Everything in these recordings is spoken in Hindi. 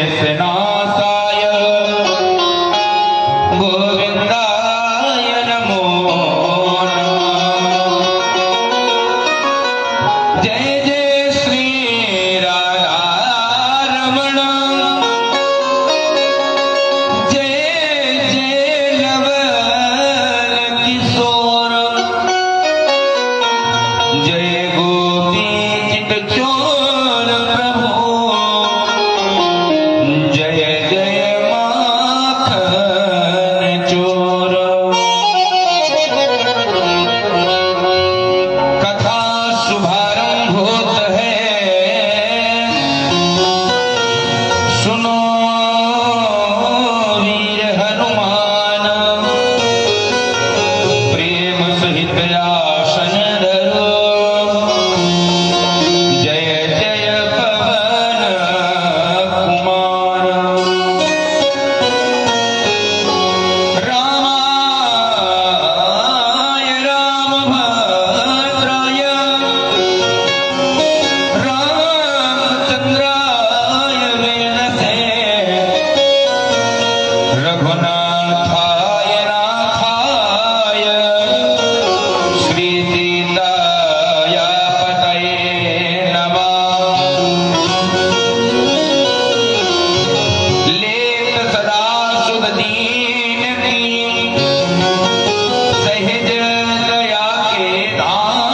क्लेशनाशाय गोविंदाय नमो नमः। जय जय श्री राधा रमण, जय जय नवल किशोर, जय गोपी चित चोर प्रभु, जय जय माखन चोर। कथा शुभारंभ होत है, सुनो वीर हनुमान, प्रेम सहित आसन धरो, जय जय पवन कुमार। रामाय रामभद्राय, रामचंद्राय वेदसे, रघुनाथाय नाथाय, श्री सीताय पतये नमः। लेत सदा सुध दीन की, सहज दया के धाम,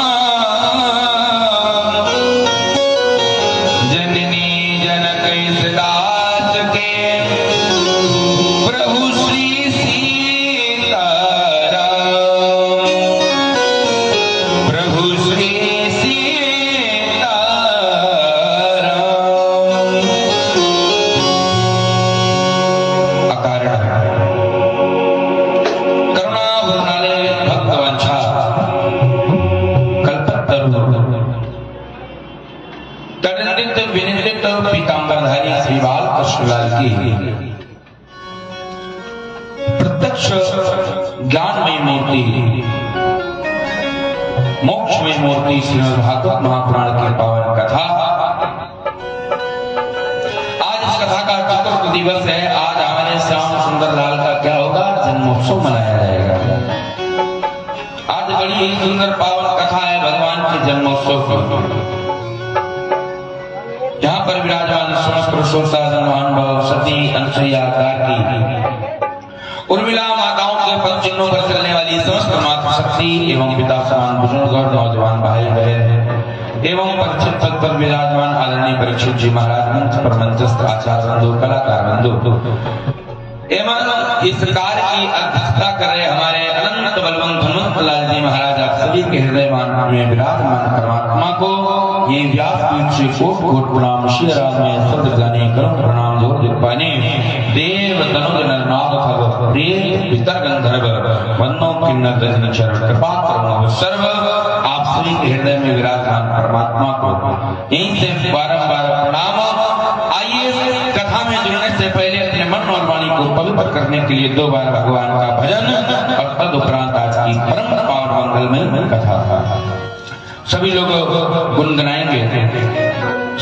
जननी जनक इस दास के, प्रभु श्री सीताराम, प्रभु श्री सीताराम। अकारण करुणापूर्णालय भक्तवंशा कल्पतरु तदंडित विनिंदित पीतांबरधारी श्री बाल कृष्णलाल की प्रत्यक्ष ज्ञानमय मूर्ति, मोक्षमय मूर्ति श्रीमद् भागवत महापुराण की पावन कथा। आज इस कथा का चतुर्थ दिवस है। आज हमारे श्याम सुंदर लाल का क्या होगा? जन्मोत्सव मनाया जाएगा। आज बड़ी ही सुंदर पावन कथा है भगवान के जन्मोत्सव की। यहाँ पर विराजमान समस्त पुरुषोत्तम महानुभाव सती अनसुईया कार्ति उर्मिला माताओं के पद चिन्हों पर चलने वाली समस्त मातृशक्ति एवं पिता समान बुजुर्ग और नौजवान भाई बहन एवं परीक्षित पद पर विराजमान आदरणीय परीक्षित जी महाराज, मंच पर मंचस्थ आचार्य बंधु, कलाकार बंधु एवं इस कार्य की अध्यक्षता कर रहे हमारे अनंत बलवंत हनुमंत लाल जी महाराज, आप सभी के हृदय में विराजमान परमात्मा को ये व्यास पीठ से कोट कोट प्रणाम। श्री राम में शब्द जाने करम प्रणाम जोर दिपाने, देव तनुज नर नाग खग प्रेम पितर गंधर्व वन्नो किन्नर रजनी चरण कृपा करो सर्व। आप सभी के हृदय में विराजमान परमात्मा को यहीं से बारंबार प्रणाम। आइए कथा में जुड़ने से पहले अपने मन और वाणी को पवित्र करने के लिए 2 बार भगवान का भजन और तदुपरांत आज की परम पावन मंगलमय कथा सभी लोग गुनगुनाएंगे।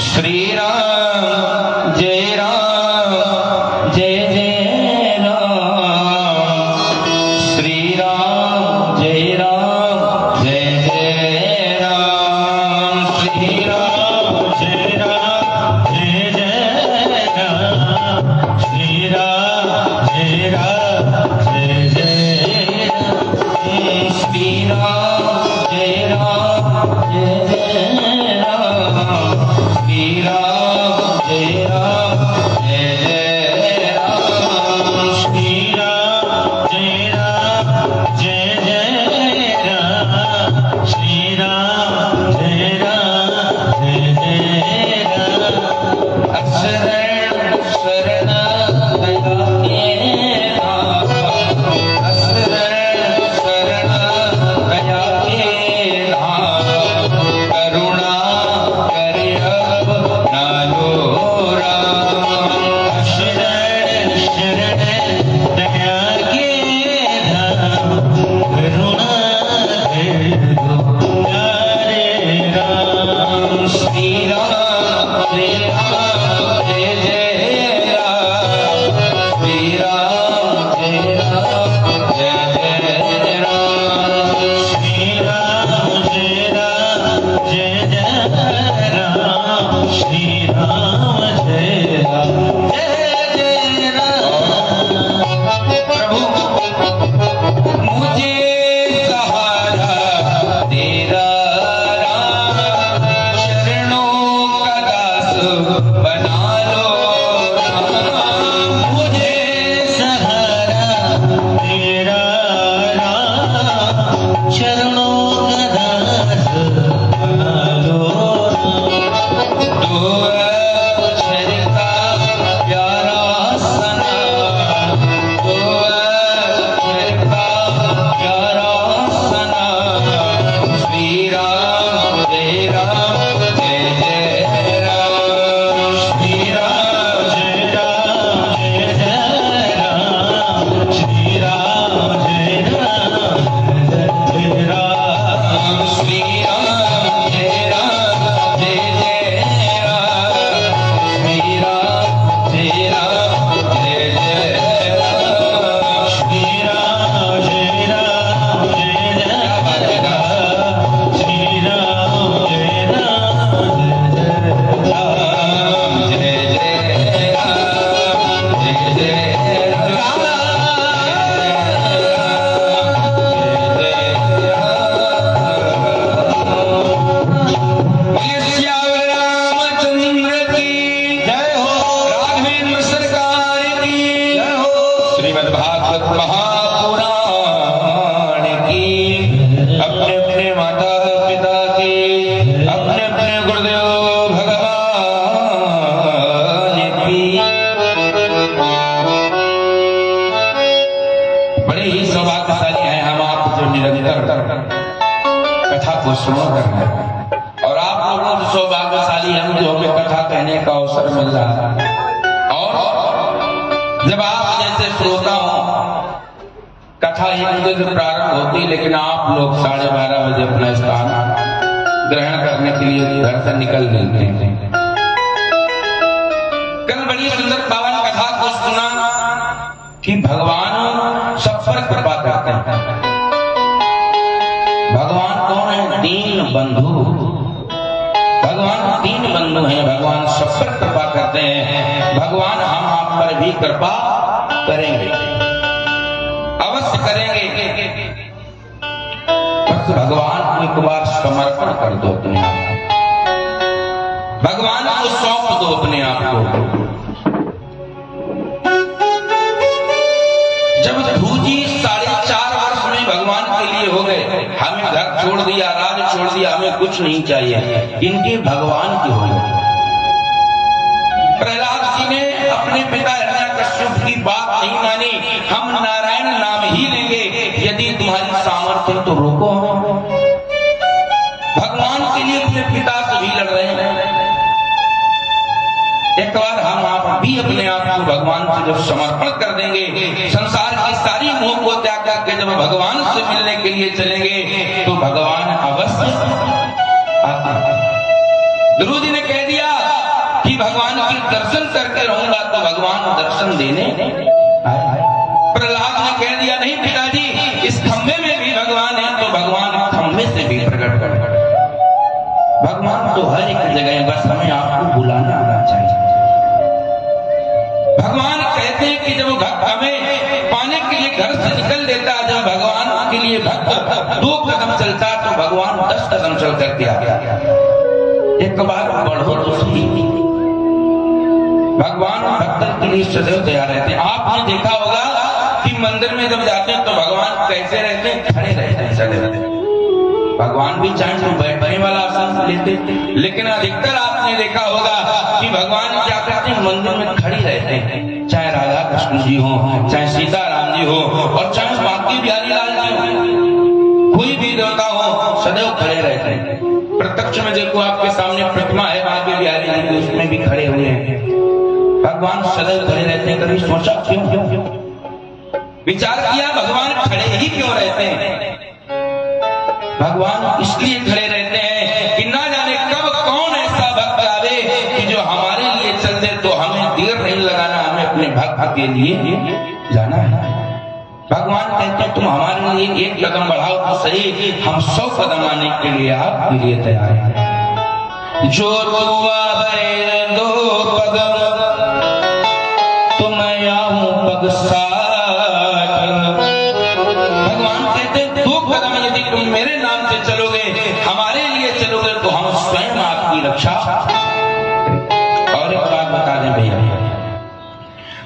श्री राम जय राम जय जय राम, श्री राम जय राम जय जय राम, श्री राम जय राम जय जय राम, श्री राम जय राम जय जय राम, श्री राम जय राम जय जय राम, श्री राम जय राम जय जय राम, श्री राम जय राम जय जय राम, श्री राम जय राम जय जय और आप लोगों को सौभाग्यशाली हम जो हमें कथा कहने का अवसर मिल रहा है। और जब आप जैसे श्रोता हो, कथा 1 बजे से प्रारंभ होती, लेकिन आप लोग 12:30 बजे अपना स्थान ग्रहण करने के लिए घर से निकल देते हैं। कल बड़ी सुंदर पावन कथा को सुना कि भगवान सब पर कृपा करते हैं। भगवान कौन है? दीन बंधु। भगवान दीन बंधु हैं। भगवान सब पर कृपा करते हैं। भगवान हम आप पर भी कृपा करेंगे, अवश्य करेंगे। बस भगवान को एक बार समर्पण कर दो अपने आप, भगवान को सौंप दो अपने आप को। जब धूजी 4.5 वर्ष में भगवान के लिए हो गए, हमें घर छोड़ दिया, राज छोड़ दिया, हमें कुछ नहीं चाहिए, इनके भगवान की हो गए। प्रहलाद जी ने अपने पिता हिरण्यकश्यप की बात नहीं मानी। हम नारायण नाम ही लेंगे, यदि तुम्हारी सामर्थ्य तो रोको। भगवान के लिए अपने पिता से भी लड़ रहे हैं। एक बार हम आप भी अपने आप को भगवान से जब समर्पण कर देंगे, संसार की सारी मोह को त्याग करके जब भगवान से मिलने के लिए चलेंगे, तो भगवान अवश्य आते हैं। ध्रुव जी ने कह दिया कि भगवान के दर्शन करके रहूंगा, तो भगवान दर्शन देने आए। प्रहलाद ने कह दिया नहीं पिताजी, इस खम्भे में भी भगवान है, तो भगवान खम्भे से भी प्रकट कर। भगवान तो हर एक जगह है, बस हमें आपको बुलाना आना चाहिए। भगवान कहते हैं कि जब भक्त हमें पाने के लिए घर से निकल देता, जब भगवान के लिए भक्त 2 कदम चलता, तो भगवान 10 कदम चल करके आ गया। एक बार बढ़ो तो सही। भगवान भक्त के लिए सदैव तैयार रहते हैं। आपने देखा होगा कि मंदिर में जब जाते हैं तो भगवान कैसे रहते हैं? खड़े रहते हैं, सदैव। भगवान भी चाहे तो बैठने वाला आसन लेते, लेकिन अधिकतर आपने देखा होगा कि भगवान क्या करते हैं? मंदिर में खड़ी रहते हैं। चाहे राधा कृष्ण जी हो, चाहे सीताराम जी हो, और चाहे बांके बिहारी लाल जी हो, कोई भी देवता हो, सदैव खड़े रहते हैं। प्रत्यक्ष में देखो, आपके सामने प्रतिमा है बांके बिहारी जी की, उसमें भी खड़े हुए हैं। भगवान सदैव खड़े रहते हैं। कभी सोचा क्यों? विचार किया भगवान खड़े ही क्यों रहते हैं? भगवान इसलिए खड़े रहते हैं कि ना जाने कब कौन ऐसा भक्त के लिए जाना है। भगवान कहते हैं तुम हमारे लिए एक कदम बढ़ाओ तो सही, हम 100 कदम आने के लिए आपके लिए तैयार हैं। जो बढ़े 2 कदम तो मैं आऊं पग 60। भगवान कहते हैं 2 कदम यदि तुम मेरे नाम से चलोगे, हमारे लिए चलोगे, तो हम स्वयं आपकी रक्षा। और एक बात बता दें भैया,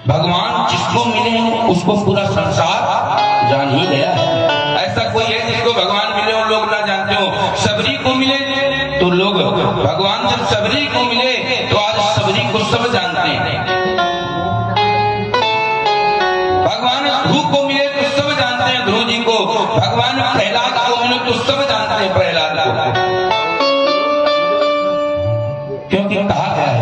भगवान जिसको मिले उसको पूरा संसार जान ही गया है। ऐसा कोई है जिसको भगवान मिले और लोग ना जानते हो? सबरी को मिले तो लोग, भगवान जब सबरी को मिले तो आज सबरी को सब जानते हैं। भगवान ध्रुव को मिले तो सब जानते हैं ध्रुव जी को। भगवान प्रहलाद को मिले तो सब जानते हैं प्रहलाद को। क्योंकि कहा गया है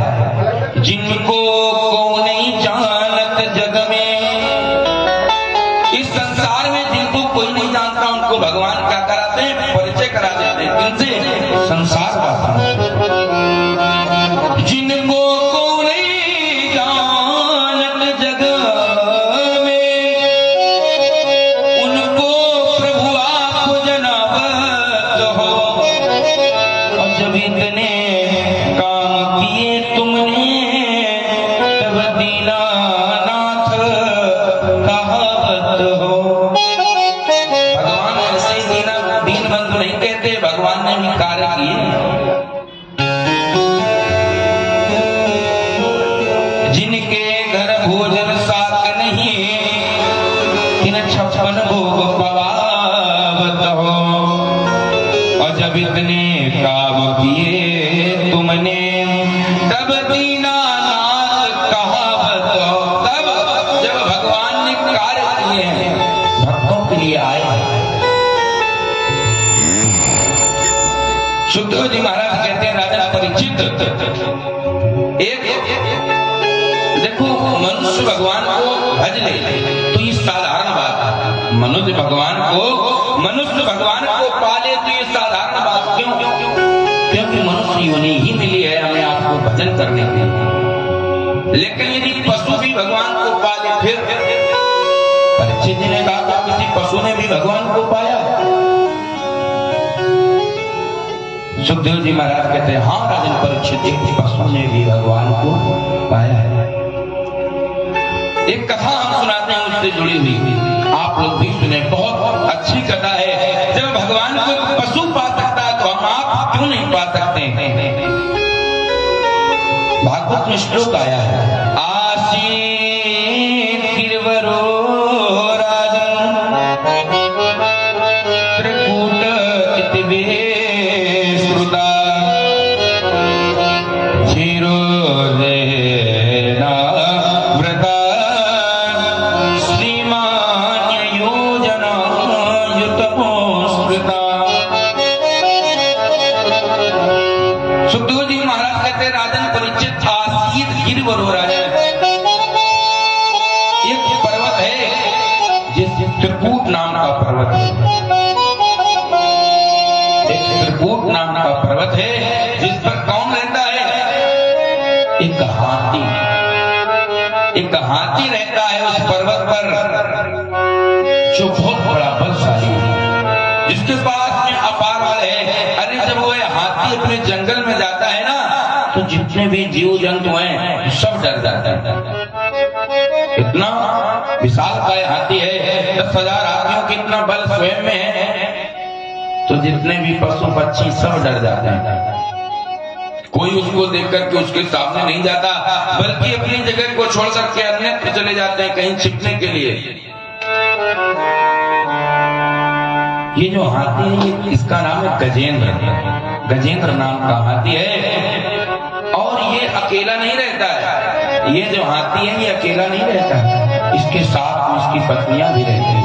जिनको को नहीं जानत जग में, इस संसार में जिनको कोई नहीं जानता उनको भगवान क्या कराते हैं? परिचय करा देते हैं। किनसे? संसार का। जिनको को नहीं जानत जग में, उनको प्रभु आप जनावत हो। और जब इतने काम किए तुमने, तब दीनानाथ कहावत हो। भगवान ऐसे ही दीन बंधु नहीं कहते, भगवान ने भी कार्य किए। जिनके घर भोजन साक नहीं, इन 56 भोग पवावत हो। और जब इतने काम किए तुमने, तब दीनानाथ कहावत हो। तब जब भगवान ने कार्य किए हैं, भक्तों के लिए आए। सुखदेव जी महाराज कहते हैं राजा परीक्षित, एक देखो मनुष्य भगवान को भज ले तो ये साधारण बात है। मनुष्य भगवान को पाले तो ये साधारण बात। क्यों? क्योंकि मनुष्य योनि ही मिली है हमें आपको भजन करने के लिए। लेकिन यदि पशु भी भगवान को पाले, फिर परीक्षित जी ने कहा था किसी पशु ने भी भगवान को पाया? सुखदेव जी महाराज कहते हैं हाँ राजन परीक्षित, एक पशु ने भी भगवान को पाया है। एक कथा हम सुनाते हैं उससे जुड़ी हुई, आप लोग भी सुने। बहुत अच्छी कथा है। जब भगवान को पशु पा सकता है तो हम आप क्यों नहीं पा सकते हैं? भागवत में श्लोक आया है, आसीत गिरवरो राजन त्रिकूट इति श्रुता क्षीरो देना व्रता श्रीमान्य योजना युतमो स्मृता। सुखदेव जी महाराज कहते राजन परीक्षित, आसीत गिरवरो राजन, एक पर्वत है जिस त्रिकूट नाम का पर्वत है। एक त्रिकूट नाम का पर्वत है जिस पर कौन रहता है? एक हाथी। एक हाथी रहता है उस पर्वत पर, जो बहुत बड़ा बलशाली है, जिसके पास में अपार बल है। अरे जब वो हाथी अपने जंगल में जाता है ना, तो जितने भी जीव जंतु हैं सब डर जाते हैं। इतना विशाल काय हाथी है, 10,000 हाथियों की इतना बल स्वयं में है, तो जितने भी पशु पक्षी सब डर जाते हैं। कोई उसको देख करके उसके सामने नहीं जाता, बल्कि अपनी जगह को छोड़ करके अन्यत्र चले जाते हैं कहीं छिपने के लिए। ये जो हाथी है इसका नाम है गजेंद्र। गजेंद्र नाम का हाथी है और ये अकेला नहीं रहता है। ये जो हाथी है ये अकेला नहीं रहता है, इसके साथ इसकी पत्नियां भी रहती हैं,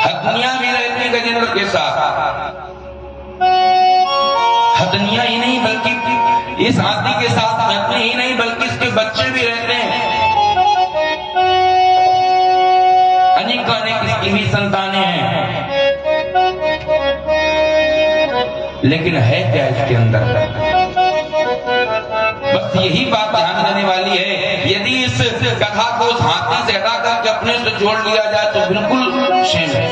हथनियां भी रहती हैं गजेंद्र के साथ। हथनियां ही नहीं बल्कि इस हाथी के साथ हथनी ही नहीं बल्कि इसके बच्चे भी रहते हैं। अनेक अनेक इसकी भी संतानें हैं। लेकिन है क्या इसके अंदर? बस यही बात ध्यान देने वाली है। यदि इस कथा को उस हाथी से हटा करके अपने से जोड़ लिया जाए तो बिल्कुल सेम है।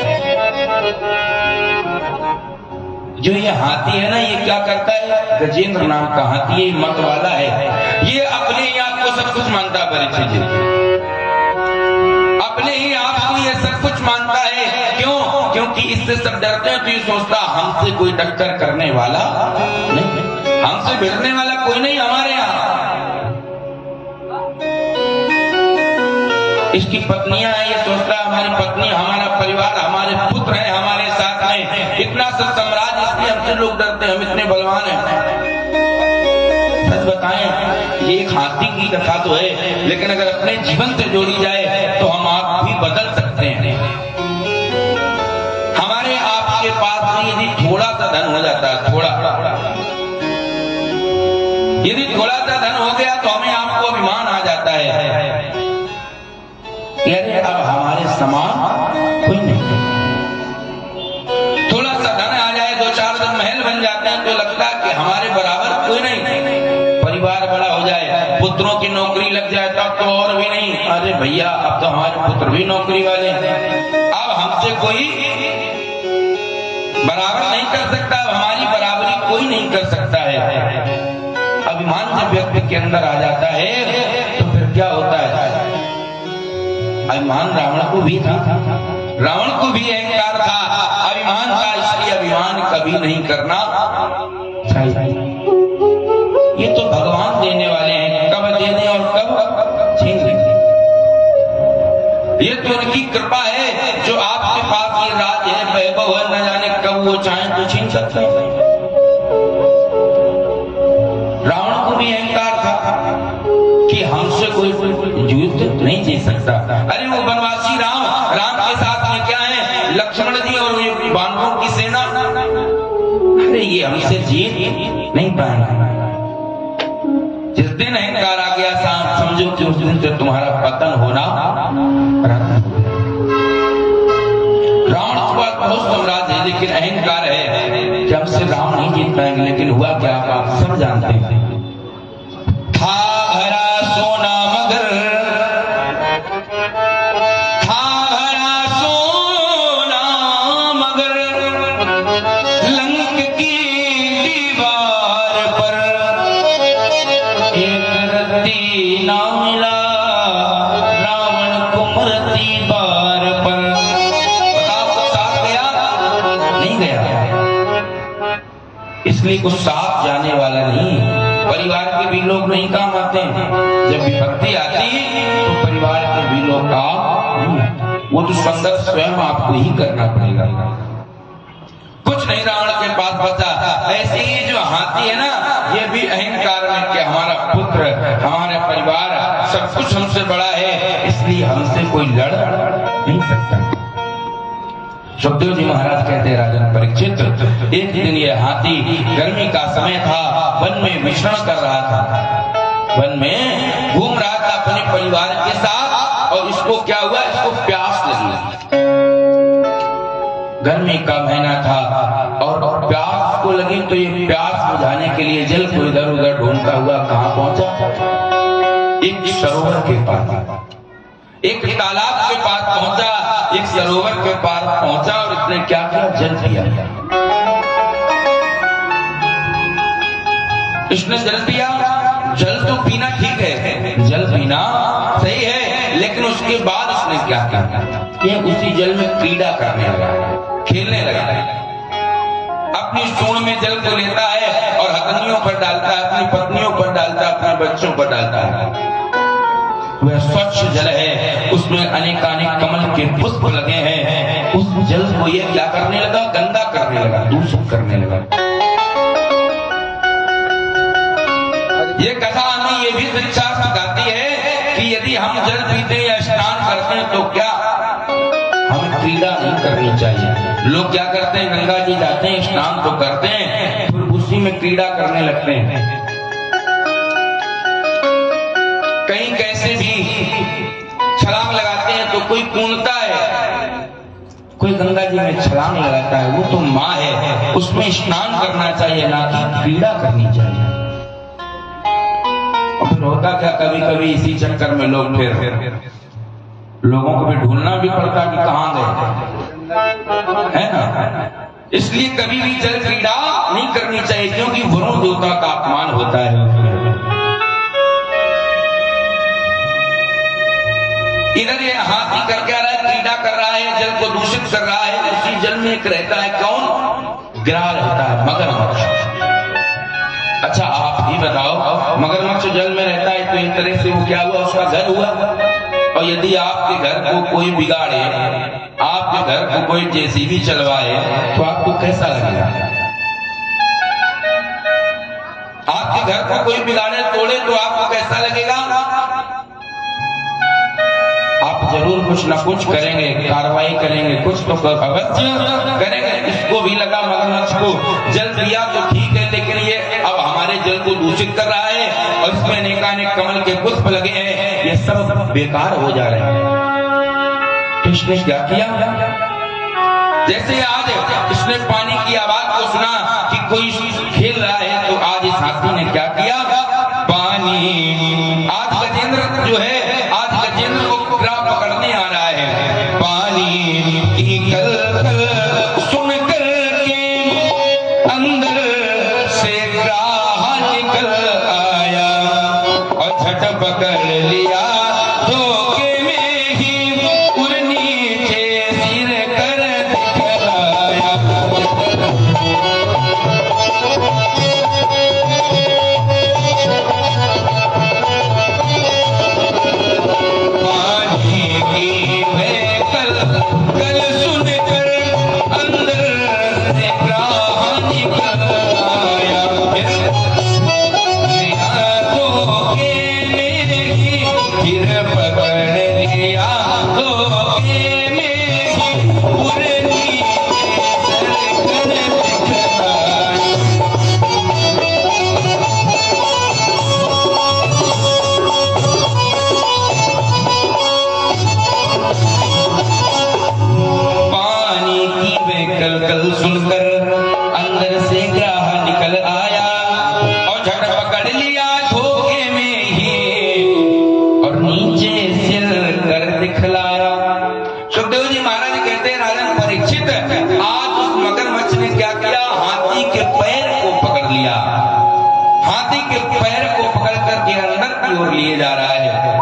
जो ये हाथी है ना, ये क्या करता है? गजेंद्र नाम का हाथी, ये मत वाला है। ये अपने ही आप को सब कुछ मानता है, परीक्षित जी अपने ही आप को ये सब कुछ मानता है। क्यों? क्योंकि इससे सब डरते हैं, तो ये सोचता हमसे कोई टक्कर करने वाला नहीं, हमसे भिड़ने वाला कोई नहीं हमारे यहाँ। इसकी पत्नियां हैं, ये सोचता है हमारी पत्नी, हमारा परिवार, हमारे पुत्र हैं हमारे साथ में, इतना सब साम्राज्य, इसलिए हमसे लोग डरते हैं, हम इतने बलवान हैं। सच बताएं, ये एक हाथी की कथा तो है, लेकिन अगर अपने जीवन से जोड़ी जाए तो हम आप भी बदल सकते हैं। हमारे आपके पास में यदि थोड़ा सा धन हो जाता है, यदि थोड़ा सा धन हो गया तो हमें आपको अभिमान आ जाता है, यार अब हमारे समान कोई नहीं। थोड़ा सा धन आ जाए, 2-4 दिन महल बन जाते हैं, तो लगता है कि हमारे बराबर कोई नहीं। परिवार बड़ा हो जाए, पुत्रों की नौकरी लग जाए, तब तो और भी नहीं, अरे भैया अब तो हमारे पुत्र भी नौकरी वाले हैं, अब हमसे कोई बराबर नहीं कर सकता, अब हमारी बराबरी कोई नहीं कर सकता है। अभिमान जब व्यक्ति के अंदर आ जाता है तो फिर क्या होता है? अभिमान रावण को भी था, रावण को भी अहंकार था, अभिमान था, इसलिए अभिमान कभी नहीं करना चाहिए। ये तो भगवान देने वाले हैं, कब दे दें और कब छीन लें, ये तो उनकी कृपा है। जो आपके पास ये राज है, वैभव है, न जाने कब वो चाहे तो छीन सकते हैं। रावण को भी अहंकार था कि हमसे कोई युद्ध नहीं जीत सकता। अरे वो वनवासी राम के साथ में क्या है, लक्ष्मण जी और बानरों की सेना, अरे ये हमसे जीत नहीं पाएंगे। जिस दिन अहंकार आ गया साहब, समझो कि उस दिन से तुम्हारा पतन होना। रावण के पास बहुत साम्राज्य है, लेकिन अहंकार है कि हमसे राम नहीं जीत पाएंगे। लेकिन हुआ क्या, आप सब जानते हैं। था भरा सोना मगर, था भरा सोना मगर, लंक की दीवार पर एक रत्ती ना मिला, रावण को मरती बार पर। बताओ कुछ साथ गया? नहीं गया, इसलिए कुछ साथ जाने वाला नहीं। परिवार के भी लोग नहीं काम आते हैं, जब विपत्ति आती है तो परिवार के भी लोग काम नहीं आते, वो तो संघर्ष स्वयं आपको ही करना पड़ेगा। कुछ नहीं रावण के पास बचा। ऐसे ही जो हाथी है ना, ये भी अहंकार में कि हमारा पुत्र, हमारा परिवार, सब कुछ हमसे बड़ा है, इसलिए हमसे कोई लड़ नहीं सकता। सुखदेव जी महाराज कहते हैं, राजन परीक्षित, एक दिन ये हाथी, गर्मी का समय था, वन में विचरण कर रहा था, वन में घूम रहा था अपने परिवार के साथ, और इसको क्या हुआ, इसको प्यास लगी। गर्मी का महीना था और प्यास को लगी, तो ये प्यास बुझाने के लिए जल को इधर उधर ढूंढता हुआ कहां पहुंचा? एक सरोवर के पास, एक तालाब के पास पहुंचा, एक सरोवर के पास पहुंचा, और इसने क्या किया, जल पिया। इसने जल पिया। जल तो पीना ठीक है, जल पीना सही है, लेकिन उसके बाद इसने क्या किया, ये उसी जल में क्रीड़ा करने लगा, खेलने लगा। अपनी सूंड में जल को लेता है और हथनियों पर डालता है, अपनी पत्नियों पर डालता है, अपने बच्चों पर डालता है। वह स्वच्छ जल है, उसमें अनेकानेक कमल के पुष्प लगे हैं। उस जल को यह क्या करने लगा, गंदा करने लगा, दूषित करने लगा। ये कथा हमें ये भी शिक्षा सिखाती है कि यदि हम जल पीते या स्नान करते हैं तो क्या हमें क्रीड़ा नहीं करनी चाहिए। लोग क्या करते हैं, गंगा जी जाते हैं, स्नान तो करते हैं, फिर उसी में क्रीड़ा करने लगते हैं। कहीं कैसे भी छलांग लगाते हैं तो कोई कूदता है, कोई गंगा जी में छलांग लगाता है, वो तो माँ है, उसमें स्नान करना चाहिए, ना कि क्रीड़ा करनी चाहिए। और फिर होता क्या, कभी कभी इसी चक्कर में लोग फिर लोगों को भी ढूंढना भी पड़ता कि कहां गए, है ना। इसलिए कभी भी जल क्रीड़ा नहीं करनी चाहिए, क्योंकि वरुण देवता का अपमान होता है। इधर ये हाथी कर क्या रहा है, क्रीड़ा कर रहा है, जल को दूषित कर रहा है। उसी जल में एक रहता है, कौन, गिरा रहता है, मगरमच्छ। अच्छा आप ही बताओ, मगरमच्छ जल में रहता है तो एक तरह से वो क्या हुआ, उसका घर हुआ। और यदि आपके घर को कोई बिगाड़े, आपके घर को कोई जेसीबी चलवाए, तो आपको कैसा लगेगा? आपके घर को कोई बिगाड़े, तोड़े, तो आपको कैसा लगेगा? आप जरूर कुछ ना कुछ करेंगे, कार्रवाई करेंगे, कुछ तो अवश्य करेंगे। इसको भी लगा मगरमच्छ को जल दिया तो ठीक है, लेकिन ये अब हमारे जल को दूषित कर रहा है और इसमें अनेकानेक कमल के पुष्प लगे हैं, ये सब बेकार हो जा रहे हैं। तो इसने क्या किया, जैसे आज इसने पानी की आवाज को सुना कि कोई खेल रहा है, तो आज इस हाथी ने क्या किया, पानी, आज गजेंद्र जो है, आज गजेंद्र को पकड़ने आ रहा है। पानी की कल सुन कर के अंदर से ग्राह निकल आया और झट पकड़ लिया, धोखे में ही उड़ नीचे सिर कर दिखलाया। हाथी के पैर को पकड़ करके अंदर की ओर लिए जा रहा है।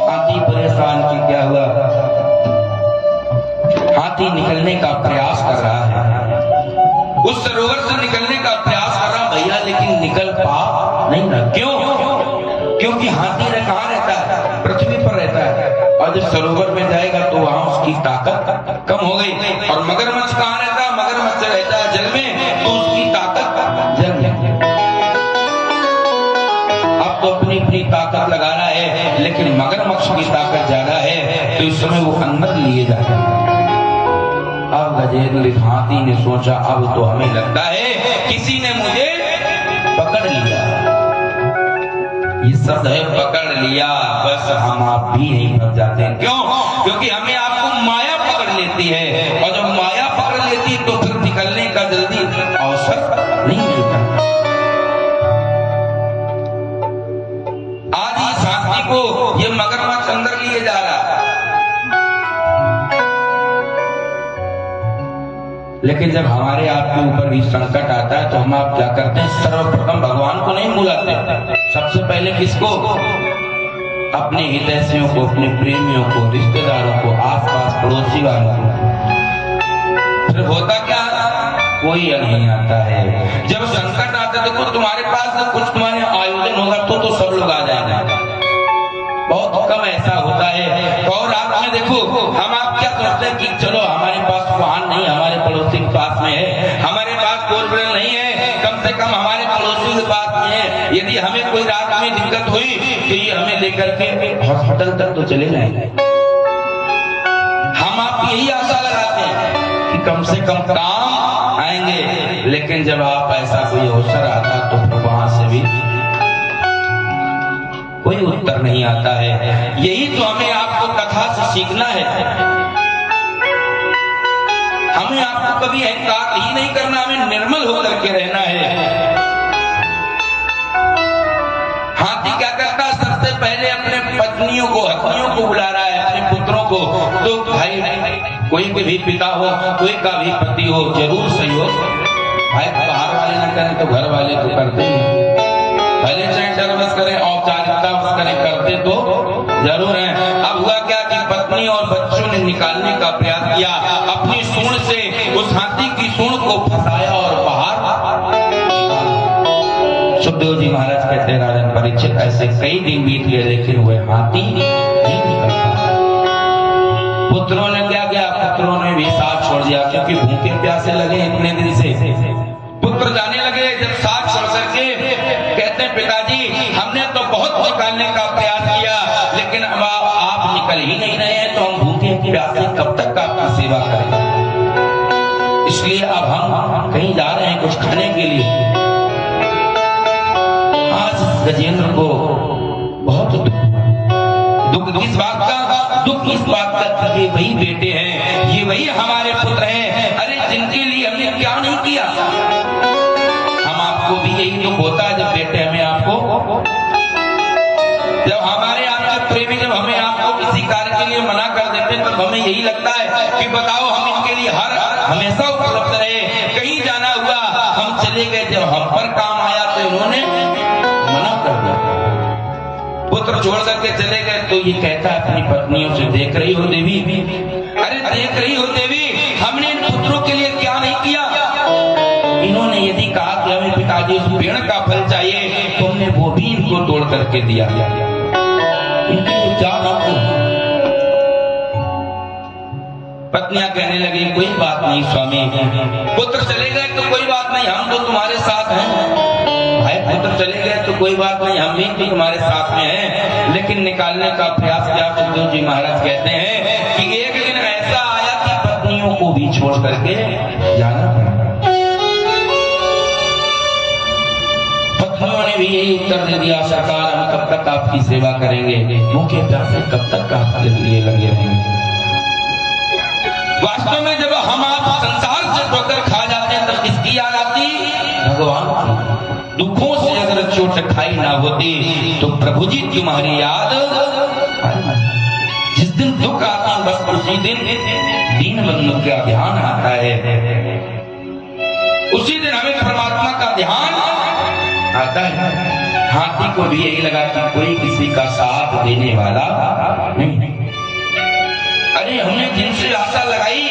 हाथी परेशान कि क्या हुआ, हाथी निकलने का प्रयास कर रहा है, उस सरोवर से निकलने का प्रयास कर रहा भैया, लेकिन निकल पा नहीं रहा। क्यों? क्योंकि हाथी ने कहाँ रहता है, पृथ्वी पर रहता है, और जब सरोवर में जाएगा तो वहां उसकी ताकत कम हो गई। और मगरमच्छ कहाँ रहता है, मगरमच्छ रहता है जल में, तो उसकी ताकत जल में। अब तो अपनी अपनी ताकत लगा रहा है, लेकिन मगरमच्छ की ताकत ज्यादा है, तो इस समय वो अंदर लिए जा रहे हैं। अब गजेंद्र हाथी ने सोचा, अब तो हमें लगता है किसी ने मुझे पकड़ लिया। ये शब्द है पकड़ लिया, बस हम आप भी यहीं फंस जाते हैं। क्यों? क्योंकि हमें आपको माया पकड़ लेती है, और जब माया पकड़ लेती है तो फिर निकलने का जल्दी अवसर नहीं मिलता। आज इस हाथी को ये मगरमच्छ अंदर लिए जा रहा है, लेकिन जब हमारे आपके ऊपर भी संकट आता है तो हम आप क्या करते हैं, सर्वप्रथम भगवान को नहीं बुलाते, सबसे पहले किसको, अपने हितैषियों को, अपने प्रेमियों को, रिश्तेदारों को, आसपास पड़ोसी वालों को। फिर होता क्या, कोई नहीं आता है। जब संकट आता है, देखो तुम्हारे पास कुछ तुम्हारे आयोजन होगा तो सब लोग आ जाएंगे, बहुत कम ऐसा होता है। और रात में देखो हम आप क्या सोचते हैं कि चलो हमारे पास वाहन नहीं, हमारे पड़ोसी के पास में है, हमारे पास फोर व्हीलर नहीं है, कम से कम हमारे पड़ोसी के पास में है, यदि हमें कोई रात में दिक्कत हुई तो ये हमें लेकर के हॉस्पिटल तक तो चले जाएंगे। हम आप यही आशा लगाते हैं कि कम से कम काम आएंगे, लेकिन जब आप ऐसा कोई अवसर आता तो फिर वहां से भी कोई उत्तर नहीं आता है। यही तो हमें आपको कथा से सीखना है। हमें आपको कभी अहंकार ही नहीं करना, हमें निर्मल होकर के रहना है। हाथी क्या करता है, सबसे पहले अपने पत्नियों को, हथियों को बुला रहा है, अपने पुत्रों को। तो भाई कोई भी पिता हो, कोई का भी पति हो, जरूर सही हो भाई, बाहर वाले ना करें तो घर वाले तो करते हैं, भले चाहे डर करें, औपचारिकता करें, करते तो जरूर है। अब हुआ क्या कि पत्नी और बच्चों ने निकालने का प्रयास किया, अपनी सूंड से उस हाथी की सूंड को फंसाया और बाहर। सुखदेव जी महाराज कहते हैं, राजन परीक्षित ऐसे कई दिन बीत गए लेकिन वह हाथी नहीं निकलता। पुत्रों ने क्या किया, पुत्रों ने भी साथ छोड़ दिया, क्योंकि भूखे प्यासे लगे इतने दिन से। पुत्र जाने लगे, जब साथ छोड़ करके कहते हैं, पिताजी हमने तो बहुत निकालने का प्रयास किया लेकिन अब आप निकल ही नहीं रहे हैं, तो हम भूखे प्यासे कब तक आपकी सेवा करें, इसलिए अब हम कहीं जा रहे हैं कुछ खाने के लिए। आज गजेंद्र को बहुत दुख किस बात का, दुख इस बात का, ये वही बेटे हैं, ये वही हमारे पुत्र हैं, अरे जिनके लिए हमने क्या नहीं किया। हम आपको भी यही दुख होता है जब बेटे हमें आपको, जब हमारे आपके प्रेमी जब हमें आपको किसी कार्य के लिए मना कर देते हैं, तब हमें यही लगता है कि बताओ हम इनके लिए हमेशा उपलब्ध रहे। कहीं जाना हुआ हम चले गए, जब हम पर काम आया तो इन्होंने मना कर दिया। पुत्र छोड़ करके चले गए तो ये कहता है अपनी पत्नियों से, देख रही हो देवी, अरे देख रही हो देवी, हमने इन पुत्रों के लिए क्या नहीं किया। इन्होंने यदि कहा कि हमें पिताजी उस पेड़ का फल चाहिए, तो हमने वो भी इनको तोड़ करके दिया। इनकी तो क्या बात है। पत्नियां कहने लगी, कोई बात नहीं स्वामी, पुत्र चले गए तो कोई बात नहीं, हम तो तुम्हारे साथ हैं। भाई पुत्र चले गए तो कोई बात नहीं, हम भी तो तुम्हारे साथ में हैं। लेकिन निकालने का प्रयास किया। सुखदेव जी महाराज कहते हैं कि एक दिन ऐसा आया कि पत्नियों को भी छोड़ करके जाना पड़ा। पत्नियों ने भी यही उत्तर दे दिया, सरकार हम कब तक आपकी सेवा करेंगे, भूखे प्यासे कब तक आपके लिए लगे रहेंगे। वास्तव में जब हम आप संसार से ठोकर खा जाते हैं तब किसकी याद आती, भगवान की। दुखों से अगर चोट खाई ना होती तो प्रभु जी तुम्हारी याद। जिस दिन दुख आता है बस उसी दिन दीन बंधु का ध्यान आता है, उसी दिन हमें परमात्मा का ध्यान आता है। हाथी को भी यही लगा कि कोई किसी का साथ देने वाला नहीं। अरे हमने जिनसे आशा लगाई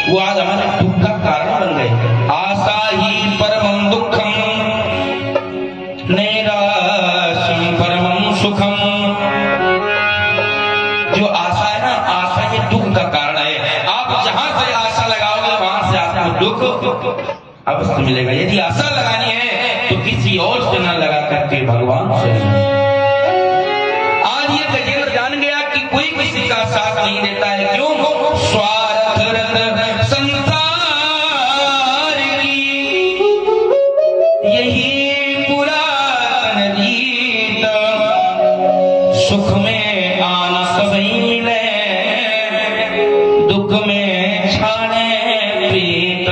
वो आज हमारे दुख का कारण बन गए। आशा ही परमं दुखम नैराश्यं परमं सुखम। जो आशा है ना, आशा ये दुख का कारण है। आप जहां से आशा लगाओगे वहां से आपको दुख अवश्य मिलेगा। यदि आशा लगानी है तो किसी और से न लगा करके भगवान से। आज ये गजेंद्र जान गया कि कोई किसी का साथ नहीं देता है। क्यों? स्वार्थरत संसार की यही पुरातन रीत, सुख में आन सबई ले, दुख में छाने प्रीत।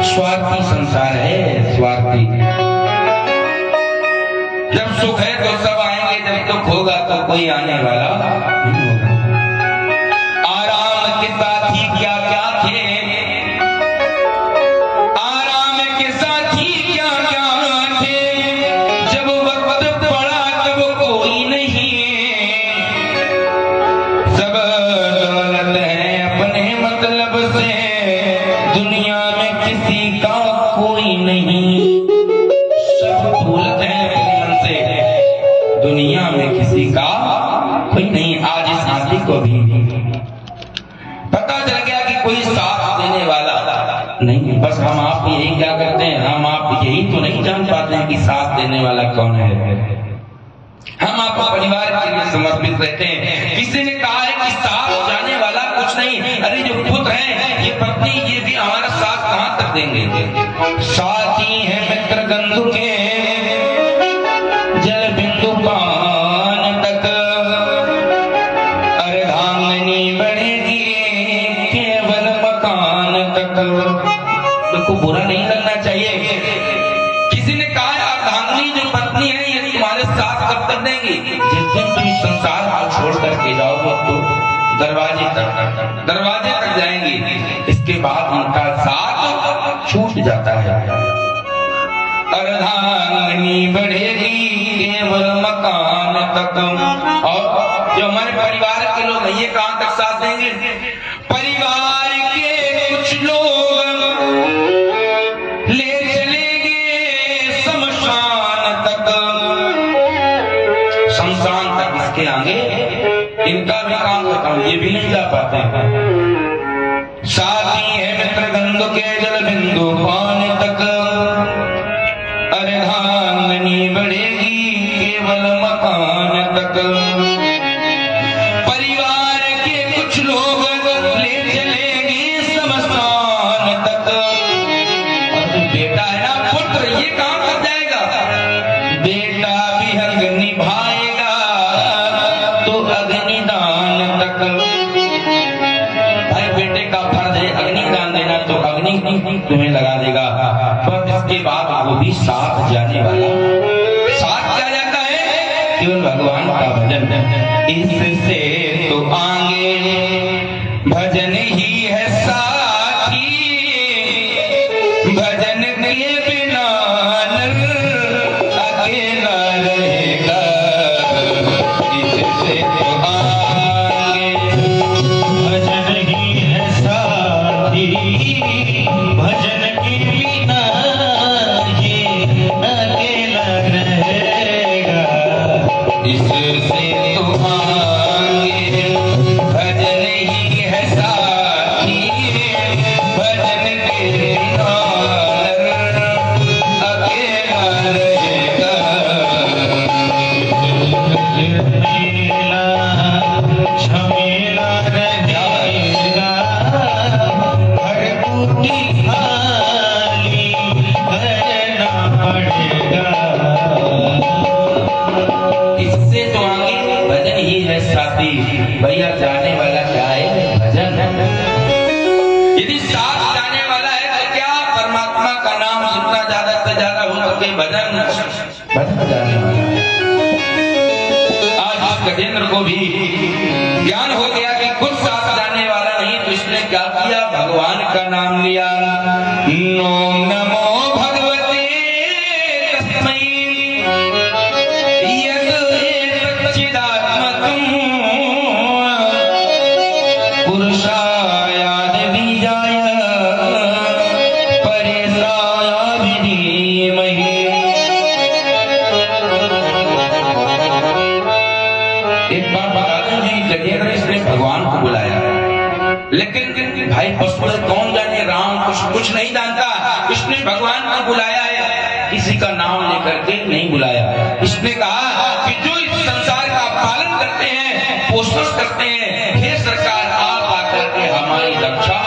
स्वार्थी संसार है, स्वार्थी। जब सुख है तो सब आएंगे, जब दुख होगा तो कोई आने वाला नहीं होगा। आराम के साथी क्या क्या थे, आराम के साथी क्या क्या थे, जब वक्त पड़ा तब कोई नहीं। सब दौलत है अपने मतलब से, दुनिया में किसी का कोई नहीं। सब दौलत है अपने मन से, दुनिया में किसी का कोई नहीं। आज इस हाथी को भी पता चल गया कि कोई साथ देने वाला नहीं। बस हम आप यही क्या करते हैं, हम आप यही तो नहीं जान पाते हैं कि साथ देने वाला कौन है। हम आप परिवार के लिए समर्पित रहते हैं। किसी ने कहा है कि साथ जाने वाला कुछ नहीं। अरे जो पुत्र है, ये पत्नी, ये भी हमारा साथ कहां तक देंगे। साथी है मित्र गंधु के, जल बिंदु पान तक, अर्धांगिनी बढ़ेगी केवल मकान तक। देखो बुरा नहीं लगना चाहिए। किसी ने कहा अर्धांगिनी जो करके जाओगे तो दरवाजे तक जाएंगे, इसके बाद उनका साथ छूट जाता है। अर्धांगनी बढ़ेगी केवल मकान तक। और जो हमारे परिवार के लोग हैं ये कहां तक साथ देंगे? परिवार के कुछ लोग ले चलेंगे शमशान तक। शमशान तक इसके आगे इनका भी काम खत्म, ये भी नहीं जा पाते हैं। साथी है मित्र गंधु के जल बिंदु पान तक। अर्धांगनी बढ़ेगी केवल मकान तक। परिवार के कुछ लोग ले चलेंगे शमशान तक। और जो बेटा है ना पुत्र, ये कहां तक जाएगा? बेटा भी हक निभाएगा तो अग्निदान तक। भाई बेटे का फर्ज है अग्निदान देना, तो अग्नि तुम्हें लगा देगा। पर इसके बाद वो भी साथ जाने वाला। साथ क्या जाता है? केवल भगवान का भजन। इससे तो आगे भजन ही है साथी, भजन के बिना नर अकेला रहेगा। इससे तो आगे भजन ही है साथी, भजन के बिना ये अकेला रहेगा। इससे तो आगे भजन ही है साथी, भजन के बिना नर अकेला रहेगा। झमेला झमेला रह जाएगा, हर टूटी खाली करना पड़ेगा। इससे तो आगे भजन ही है साथी। भैया जाने वाला क्या है? भजन। यदि साथ जाने वाला है तो क्या परमात्मा का नाम जितना ज्यादा से ज्यादा हो सके भजन जाने वाला है। आज इस गजेंद्र को भी ज्ञान हो गया कि कुछ साथ जाने वाला नहीं, तो इसने क्या किया? भगवान का नाम लिया। ओम नमो भगवते तस्मै यद्चिदात्मकं पुरुषाय बीजाय परेशाय धीमहि। एक बार महाराज जी गजेंद्र इसने भगवान को बुलाया, लेकिन भाई पशु कौन जाने, राम कुछ नहीं जानता। इसने भगवान को बुलाया है, किसी का नाम लेकर के नहीं बुलाया। इसने कहा कि जो इस संसार का पालन करते हैं, पोषण करते हैं, हे सरकार आप आकर के हमारी रक्षा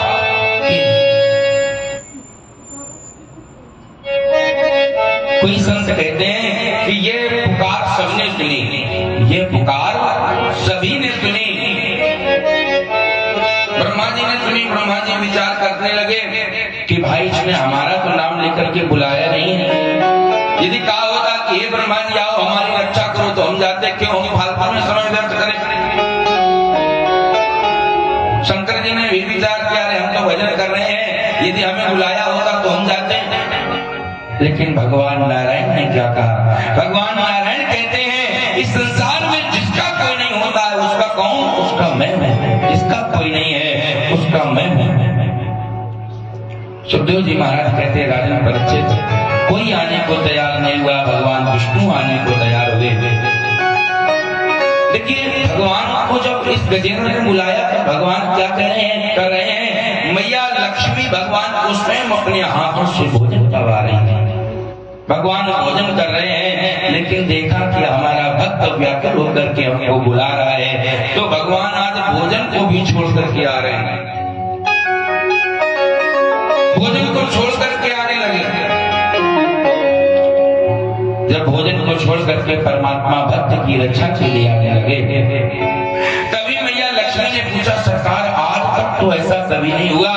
कोई संत कहते हैं कि ये पुकार सबने सुनी, ये पुकार सभी ने सुनी। ब्रह्मा जी ने सुनी। ब्रह्मा जी विचार करने लगे कि भाई इसने हमारा तो नाम लेकर के बुलाया नहीं है। यदि कहा होता कि हे ब्रह्मा जी आओ हमारी रक्षा करो तो हम जाते, क्यों हम फालतू में समय व्यर्थ करें। शंकर जी ने भी विचार किया, हम तो भजन कर रहे हैं, यदि हमें बुलाया होता तो हम जाते। लेकिन भगवान नारायण ने क्या कहा? भगवान नारायण कहते हैं इस संसार में जिसका कोई नहीं होता है उसका कौन? उसका मैं हूं। जिसका कोई नहीं है उसका मैं हूं। सुखदेव जी महाराज कहते हैं राजन परीक्षित, कोई आने को तैयार नहीं हुआ, भगवान विष्णु आने को तैयार हुए। देखिए भगवान को जब इस गजेंद्र ने बुलाया तो भगवान क्या कर रहे हैं? मैया लक्ष्मी भगवान को स्वयं अपने हाथों से भोजन करवा रही है। भगवान भोजन कर रहे हैं, लेकिन देखा कि हमारा भक्त व्याकुल होकर के हमको बुला रहा है, तो भगवान आज भोजन को भी छोड़ करके आ रहे हैं। भोजन को छोड़ करके आने लगे। जब भोजन को छोड़ करके परमात्मा भक्त की रक्षा के लिए आने लगे, तभी मैया लक्ष्मी ने पूछा सरकार आज तक तो ऐसा कभी नहीं हुआ,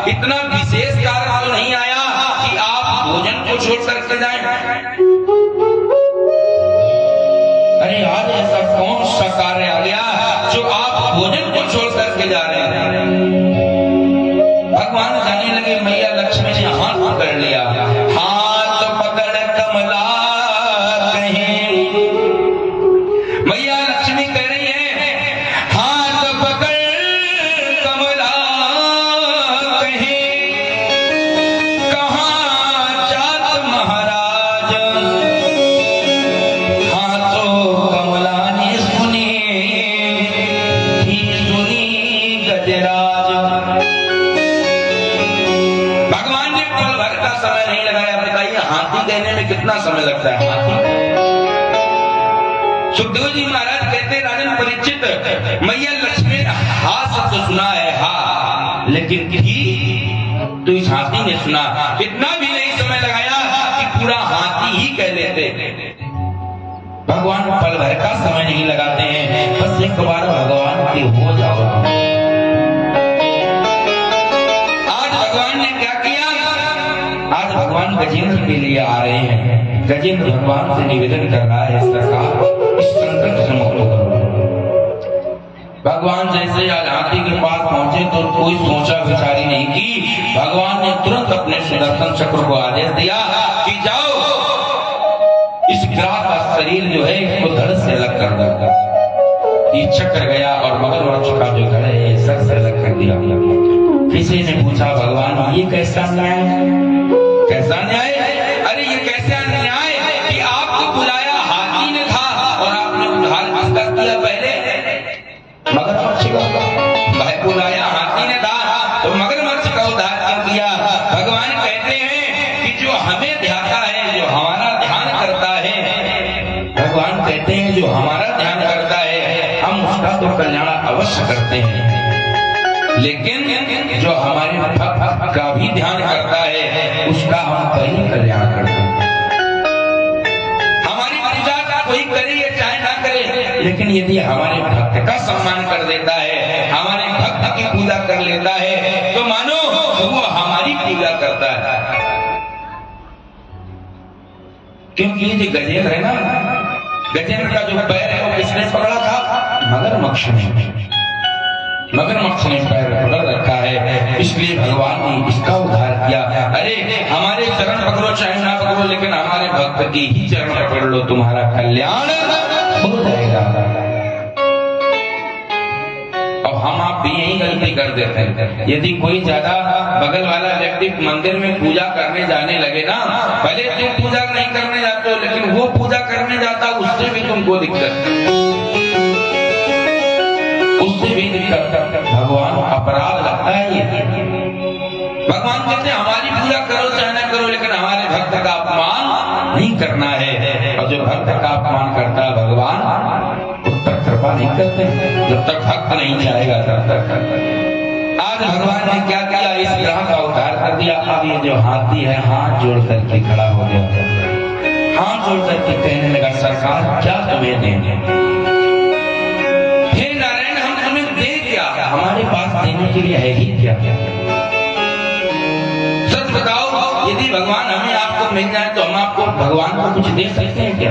इतना विशेष कारण तो नहीं आया कि आप भोजन को छोड़ करके जाएं। अरे आज ऐसा कौन सा कार्य आ गया भोजन को छोड़ करके जा रहे हैं। भगवान जाने लगे, मैया लक्ष्मी ने हाथ पकड़ लिया, हाथ पकड़ कमला कहीं। मैया लक्ष्मी कह रही है, हाथ पकड़ कमला कहीं, कहाँ जात महाराज, हाथों कमला ने सुनी ही सुनी गजराज। भगवान ने पल भर का समय नहीं लगाया। बताइए हाथी कहने में कितना समय लगता है? हाथी। सुखदेव जी महाराज कहते, राजन परीक्षित, मैया लक्ष्मी ने हा शब्द सुना है, हा, लेकिन ही तो इस हाथी ने सुना। इतना भी नहीं समय लगाया कि पूरा हाथी ही कह लेते। भगवान पल भर का समय नहीं लगाते हैं, बस एक बार भगवान के हो जाओ। आज भगवान ने क्या किया? आज भगवान गजेंद्र के लिए आ रहे हैं। गजेंद्र भगवान से निवेदन कर रहा है, सरकार इस संकट से मुक्त करो। भगवान जैसे आज हाथी के पास पहुंचे तो कोई सोचा विचारी नहीं की। भगवान ने तुरंत अपने सुदर्शन चक्र को आदेश दिया कि जाओ, इस ग्राह का शरीर जो है इसको धड़ से अलग कर दो। ये चक्र गया और मगरमच्छ का जो धड़ है ये सर से अलग कर दिया। किसी ने पूछा, भगवान ये कैसा न्याय? कैसा न्याय? अरे ये कैसा न्याय कि आपको बुलाया हाथी ने था और आपने उद्धार किसका किया? पहले मगरमच्छ का। भाई बुलाया हाथी ने था तो मगरमच्छ का उद्धार क्यों किया? भगवान कहते हैं कि जो हमें ध्याता है, जो हमारा ध्यान करता है, भगवान कहते हैं जो हमारा ध्यान करता है हम उसका तो कल्याण अवश्य करते हैं, लेकिन जो हमारे भक्त का भी ध्यान करता है उसका हम कहीं कल्याण करते हैं। हमारी पूजा कोई करे या चाहे ना करे, लेकिन यदि हमारे भक्त का सम्मान कर देता है, हमारे भक्त की पूजा कर लेता है, तो मानो वो हमारी पूजा करता है। क्योंकि ये जो गजेंद्र है ना, गजेंद्र का जो पैर है वो किसने पकड़ा था? मगरमच्छ ने। मगरमच्छ ने पैर पकड़ रखा है, इसलिए भगवान ने इसका उद्धार किया। अरे हमारे चरण पकड़ो चाहे ना पकड़ो, लेकिन हमारे भक्त की ही चरण पकड़ लो, तुम्हारा कल्याण हो जाएगा। अब हम आप भी यही गलती कर देते हैं। यदि कोई ज्यादा बगल वाला व्यक्ति मंदिर में पूजा करने जाने लगे ना, भले तुम पूजा नहीं करने जाते हो, लेकिन वो पूजा करने जाता, उससे भी तुमको दिक्कत, उससे भी दिक्कत। भगवान अपराध लगता है ये। भगवान कहते हैं हमारी पूजा करो चाहे ना करो, लेकिन हमारे भक्त का अपमान नहीं करना है। और जो भक्त का अपमान करता है भगवान उस पर कृपा नहीं करते, जब तक भक्त नहीं जाएगा तब तक। आज भगवान ने क्या किया? इस ग्रह का उद्धार कर दिया। अब ये जो हाथी है हाथ जोड़ करके खड़ा हो गया, हाथ जोड़ करके कहने लगा, सरकार क्या तुम्हें देंगे? हमारे पास देने के लिए है ही क्या? सच बताओ, यदि भगवान हमें आपको मिल जाए तो हम आपको भगवान को कुछ दे सकते हैं क्या?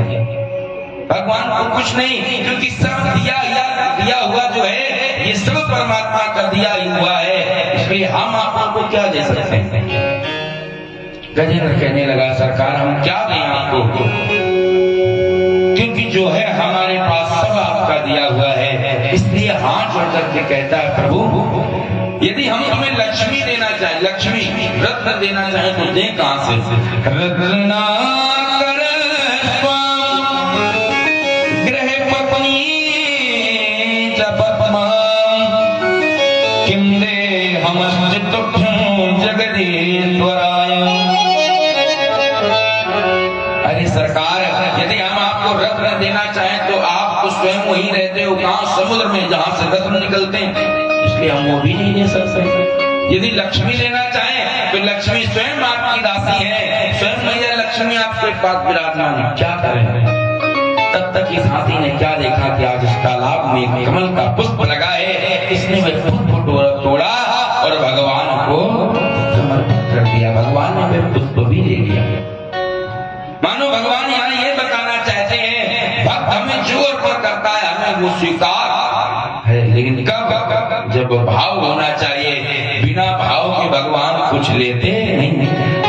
भगवान को कुछ नहीं, क्योंकि सब दिया हुआ जो है ये सब परमात्मा का दिया हुआ है, इसलिए हम आपको क्या दे सकते हैं? गजेंद्र कहने लगा, सरकार हम क्या दें आपको, क्योंकि जो है हमारे पास सब आपका दिया हुआ है। इसलिए हाथ जोड़ करके कहता है, प्रभु यदि हम तुम्हें लक्ष्मी देना चाहें, लक्ष्मी रत्न देना चाहें तो दें कहां से? रत्नाकर ग्रह पत्नी जपत्मा किम दे हमस्तितुभ्यं जगदीश्वराय। अरे सरकार, यदि हम आपको रत्न देना चाहें तो आप तो स्वयं वही रहते हो कहां? समुद्र में, जहां से रत्न निकलते हैं, इसलिए हम वो भी नहीं दे सकते। यदि लक्ष्मी लेना चाहें तो लक्ष्मी स्वयं आपकी दासी है, स्वयं मैया लक्ष्मी आपके पास विराजमान है, क्या करें? तब तक इस हाथी ने क्या देखा कि आज इस तालाब में कमल का पुष्प लगा है, इसने वह पुष्प तोड़ा और भगवान को समर्पित कर दिया। भगवान ने वह पुष्प भी ले लिया। मानो भगवान यहाँ ये बताना चाहते हैं, भक्त हमें जो अर्पण करता है हमें वो स्वीकार है, लेकिन कब? देखो भाव होना चाहिए, बिना भाव के भगवान कुछ लेते नहीं।